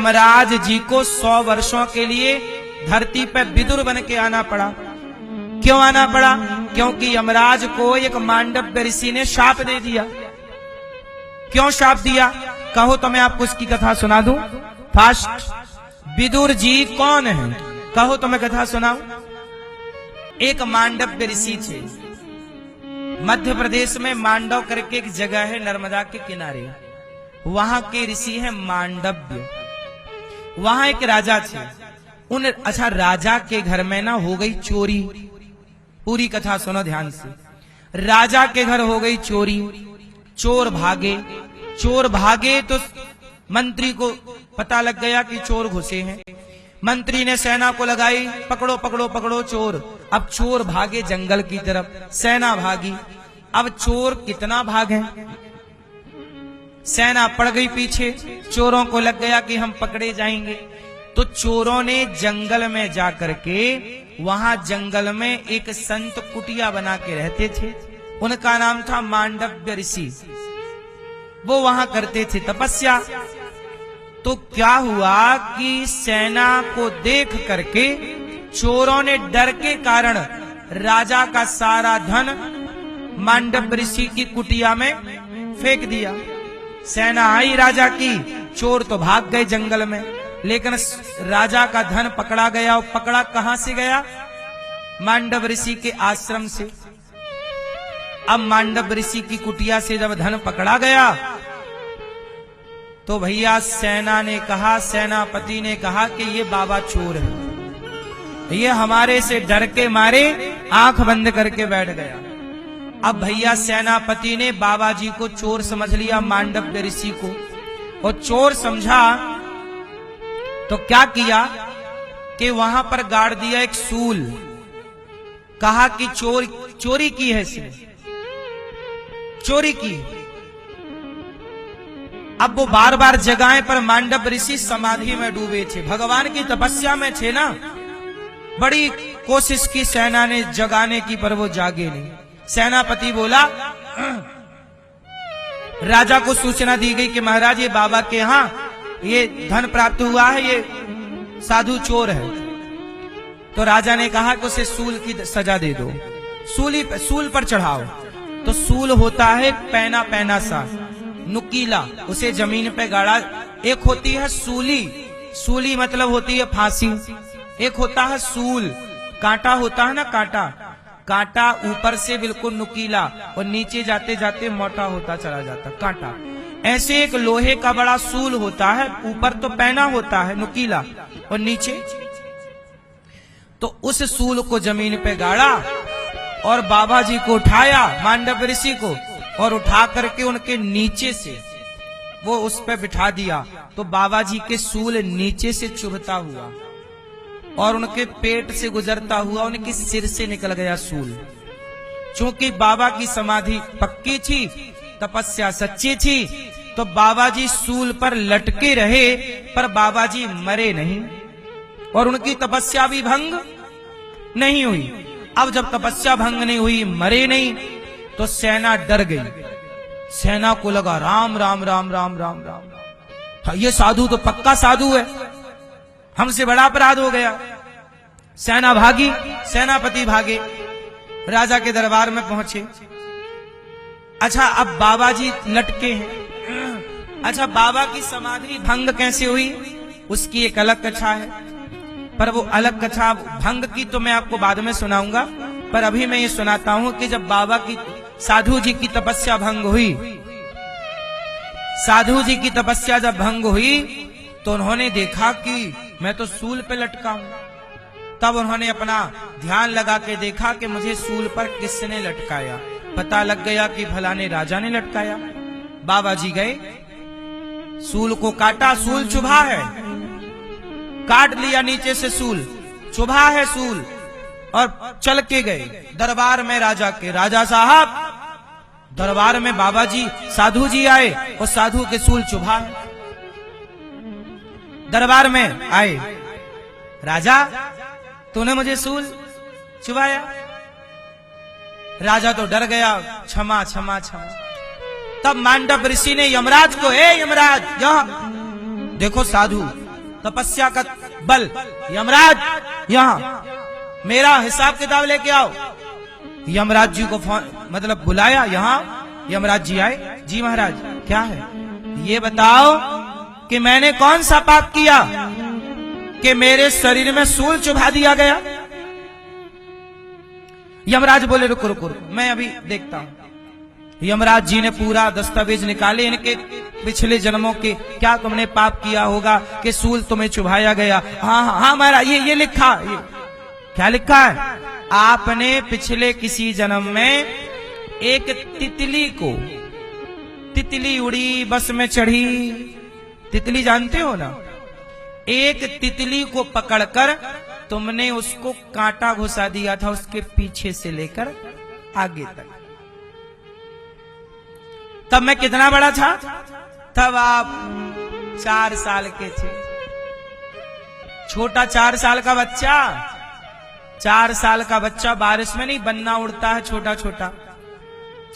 यमराज जी को 100 वर्षों के लिए धरती पर विदुर बन के आना पड़ा। क्यों आना पड़ा? क्योंकि यमराज को एक मांडव्य ऋषि ने शाप दे दिया। क्यों शाप दिया? कहो तो मैं आपको इसकी कथा सुना दूं। फास्ट, विदुर जी कौन है? कहो तो मैं कथा सुनाऊं। एक मांडव्य ऋषि थे। मध्य प्रदेश में मांडव करके एक जगह है नर्मदा के किनारे, वहां के ऋषि है मांडव्य। वहां एक राजा थे। अच्छा, राजा के घर में ना हो गई चोरी। पूरी कथा सुनो ध्यान से। राजा के घर हो गई चोरी, चोर भागे। चोर भागे तो मंत्री को पता लग गया कि चोर घुसे हैं। मंत्री ने सेना को लगाई, पकड़ो पकड़ो पकड़ो चोर। अब चोर भागे जंगल की तरफ, सेना भागी। अब चोर कितना भागे, सेना पड़ गई पीछे। चोरों को लग गया कि हम पकड़े जाएंगे, तो चोरों ने जंगल में जाकर के, वहां जंगल में एक संत कुटिया बना के रहते थे। उनका नाम था मांडव्य ऋषि। वो वहां करते थे तपस्या। तो क्या हुआ कि सेना को देख करके चोरों ने डर के कारण राजा का सारा धन मांडव्य ऋषि की कुटिया में फेंक दिया। सेना आई राजा की, चोर तो भाग गए जंगल में, लेकिन राजा का धन पकड़ा गया। और पकड़ा कहां से गया? मांडव ऋषि के आश्रम से। अब मांडव ऋषि की कुटिया से जब धन पकड़ा गया, तो भैया सेना ने कहा, सेनापति ने कहा कि ये बाबा चोर है। ये हमारे से डर के मारे आंख बंद करके बैठ गया। अब भैया सेनापति ने बाबा जी को चोर समझ लिया, मांडव्य ऋषि को। और चोर समझा तो क्या किया कि वहां पर गाड़ दिया एक सूल। कहा कि चोरी की है इसने, चोरी की। अब वो बार बार जगाए, पर मांडव ऋषि समाधि में डूबे थे, भगवान की तपस्या में थे ना। बड़ी कोशिश की सेना ने जगाने की, पर वो जागे नहीं। सेनापति बोला, राजा को सूचना दी गई कि महाराज ये बाबा के यहाँ ये धन प्राप्त हुआ है, ये साधु चोर है। तो राजा ने कहा कि उसे सूल की सजा दे दो, सूल पर चढ़ाओ। तो सूल होता है पैना पैना सा, नुकीला, उसे जमीन पे गाड़ा। एक होती है सूली, सूली मतलब होती है फांसी। एक होता है सूल, कांटा होता है ना, कांटा। कांटा ऊपर से बिल्कुल नुकीला और नीचे जाते जाते मोटा होता चला जाता कांटा। ऐसे एक लोहे का बड़ा सूल होता है, ऊपर तो पैना होता है नुकीला और नीचे। तो उस सूल को जमीन पे गाड़ा और बाबा जी को उठाया, मांडव ऋषि को, और उठा करके उनके नीचे से वो उस पे बिठा दिया। तो बाबा जी के सूल नीचे से चुभता हुआ और उनके पेट से गुजरता हुआ उनके सिर से निकल गया सूल। चूंकि बाबा की समाधि पक्की थी, तपस्या सच्ची थी, तो बाबा जी सूल पर लटके रहे, पर बाबा जी मरे नहीं और उनकी तपस्या भी भंग नहीं हुई। अब जब तपस्या भंग नहीं हुई, मरे नहीं, तो सेना डर गई। सेना को लगा राम राम राम राम राम राम, ये साधु तो पक्का साधु है, हमसे बड़ा अपराध हो गया। सेना भागी, सेनापति भागे, राजा के दरबार में पहुंचे। अच्छा, अब बाबा जी लटके हैं। अच्छा, बाबा की समाधि भंग कैसे हुई, उसकी एक अलग कथा है। पर वो अलग कथा भंग की तो मैं आपको बाद में सुनाऊंगा। पर अभी मैं ये सुनाता हूं कि जब बाबा की, साधु जी की तपस्या भंग हुई, साधु जी की तपस्या जब भंग हुई, तो उन्होंने देखा कि मैं तो सूल पे लटका हूं। तब उन्होंने अपना ध्यान लगा के देखा कि मुझे सूल पर किसने लटकाया। पता लग गया कि फलाने राजा ने लटकाया। बाबा जी गए, सूल को काटा, सूल चुभा है, काट लिया नीचे से सूल, चुभा है सूल, और चल के गए दरबार में राजा के। राजा साहब, दरबार में बाबा जी, साधु जी आए और साधु के सूल चुभा है। दरबार में आए, राजा तूने मुझे सूल चुभाया। राजा तो डर गया, क्षमा क्षमा क्षमा। तब मांडव ऋषि ने यमराज को, ए यमराज, यहाँ देखो साधु, तपस्या का बल। यमराज यहाँ मेरा हिसाब किताब लेके आओ। यमराज जी को फोन मतलब बुलाया, यहाँ यमराज जी आए। जी महाराज क्या है, ये बताओ कि मैंने कौन सा पाप किया कि मेरे शरीर में सूल चुभा दिया गया। यमराज बोले रुको रुको रुको, मैं अभी देखता हूं। यमराज जी ने पूरा दस्तावेज निकाले, इनके पिछले जन्मों के क्या तुमने पाप किया होगा कि सूल तुम्हें चुभाया गया। हाँ हाँ हाँ महाराज, ये लिखा, ये क्या लिखा है, आपने पिछले किसी जन्म में एक तितली को, तितली उड़ी बस में चढ़ी, तितली जानते हो ना, एक तितली को पकड़कर तुमने उसको कांटा घुसा दिया था उसके पीछे से लेकर आगे तक। तब मैं कितना बड़ा था, तब आप 4 साल के थे। छोटा 4 साल का बच्चा, 4 साल का बच्चा बारिश में नहीं बन्ना उड़ता है, छोटा छोटा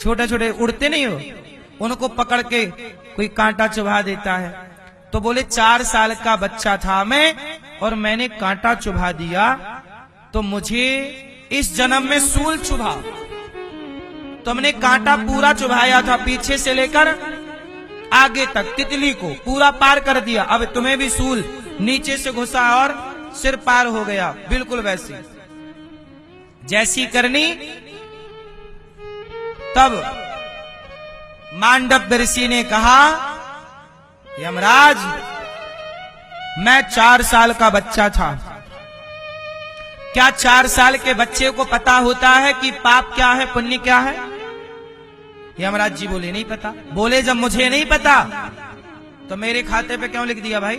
छोटे छोटे उड़ते नहीं हो, उनको पकड़ के कोई कांटा चुभा देता है। तो बोले 4 साल का बच्चा था मैं और मैंने कांटा चुभा दिया, तो मुझे इस जन्म में सूल चुभा। तुमने कांटा पूरा चुभाया था पीछे से लेकर आगे तक, तितली को पूरा पार कर दिया। अब तुम्हें भी सूल नीचे से घुसा और सिर पार हो गया, बिल्कुल वैसी जैसी करनी। तब मांडव ऋषि ने कहा, यमराज मैं 4 साल का बच्चा था, क्या 4 साल के बच्चे को पता होता है कि पाप क्या है पुण्य क्या है? यमराज जी बोले नहीं पता। बोले जब मुझे नहीं पता तो मेरे खाते पे क्यों लिख दिया भाई?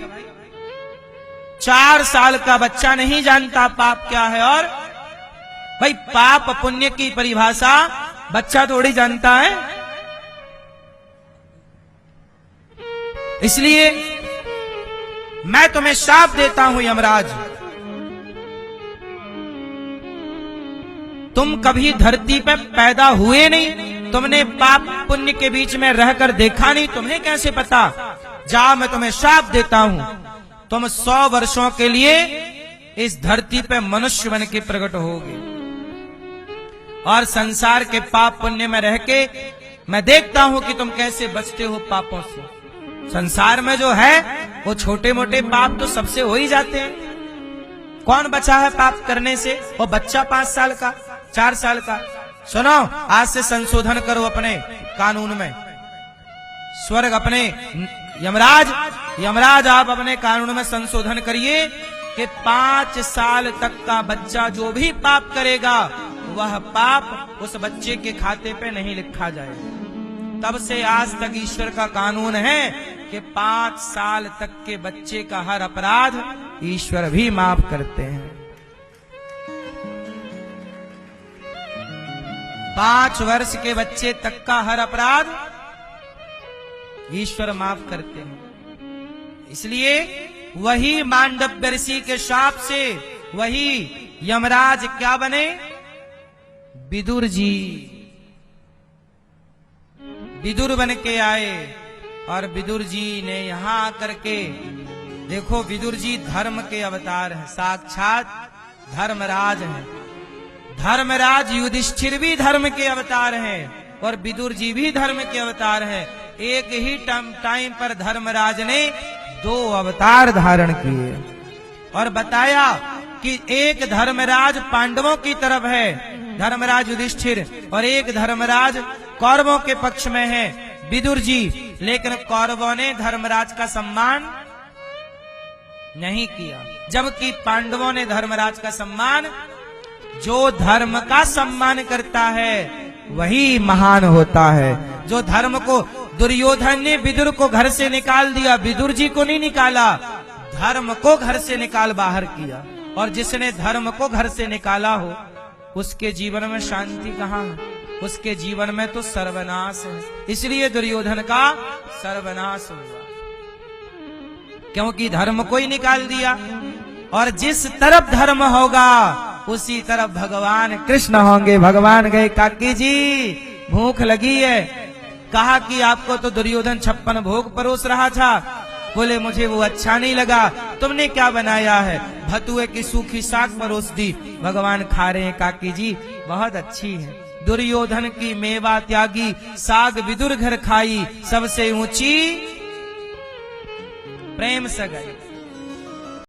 4 साल का बच्चा नहीं जानता पाप क्या है, और भाई पाप पुण्य की परिभाषा बच्चा थोड़ी जानता है। इसलिए मैं तुम्हें शाप देता हूं यमराज, तुम कभी धरती पे पैदा हुए नहीं, तुमने पाप पुण्य के बीच में रहकर देखा नहीं, तुम्हें कैसे पता? जाओ मैं तुम्हें शाप देता हूं, तुम 100 वर्षों के लिए इस धरती पे मनुष्य बन के प्रकट होगे और संसार के पाप पुण्य में रह के मैं देखता हूं कि तुम कैसे बचते हो पापों से। संसार में जो है वो छोटे मोटे पाप तो सबसे हो ही जाते हैं। कौन बचा है पाप करने से? वो बच्चा 5 साल का, 4 साल का। सुनो, आज से संशोधन करो अपने कानून में। स्वर्ग अपने यमराज आप अपने कानून में संशोधन करिए कि 5 साल तक का बच्चा जो भी पाप करेगा वह पाप उस बच्चे के खाते पे नहीं लिखा जाएगा। तब से आज तक ईश्वर का कानून है कि 5 साल तक के बच्चे का हर अपराध ईश्वर भी माफ करते हैं। 5 वर्ष के बच्चे तक का हर अपराध ईश्वर माफ करते हैं। इसलिए वही मांडव्य ऋषि के शाप से वही यमराज क्या बने? विदुर जी विदुर बन के आए। और विदुर जी ने यहां आकर के देखो, विदुर जी धर्म के अवतार हैं, साक्षात धर्मराज हैं। धर्मराज युधिष्ठिर भी धर्म के अवतार हैं और विदुर जी भी धर्म के अवतार हैं। एक ही टाइम पर धर्मराज ने 2 अवतार धारण किए और बताया कि एक धर्मराज पांडवों की तरफ है, धर्मराज युधिष्ठिर, और एक धर्मराज कौरवों के पक्ष में है, विदुर जी। लेकिन कौरवों ने धर्मराज का सम्मान नहीं किया, जबकि पांडवों ने धर्मराज का सम्मान। जो धर्म का सम्मान करता है वही महान होता है। जो धर्म को, दुर्योधन ने विदुर को घर से निकाल दिया, विदुर जी को नहीं निकाला, धर्म को घर से निकाल बाहर किया। और जिसने धर्म को घर से निकाला हो उसके जीवन में शांति कहाँ है? उसके जीवन में तो सर्वनाश है। इसलिए दुर्योधन का सर्वनाश हुआ, क्योंकि धर्म को ही निकाल दिया। और जिस तरफ धर्म होगा उसी तरफ भगवान कृष्ण होंगे। भगवान गए, काकी जी भूख लगी है। कहा कि आपको तो दुर्योधन 56 भोग परोस रहा था, बोले मुझे वो अच्छा नहीं लगा, तुमने क्या बनाया है? भतुए की सूखी साग परोस दी, भगवान खा रहे हैं। काकी जी बहुत अच्छी है। दुर्योधन की मेवा त्यागी, साग विदुर घर खाई, सबसे ऊंची प्रेम से गई।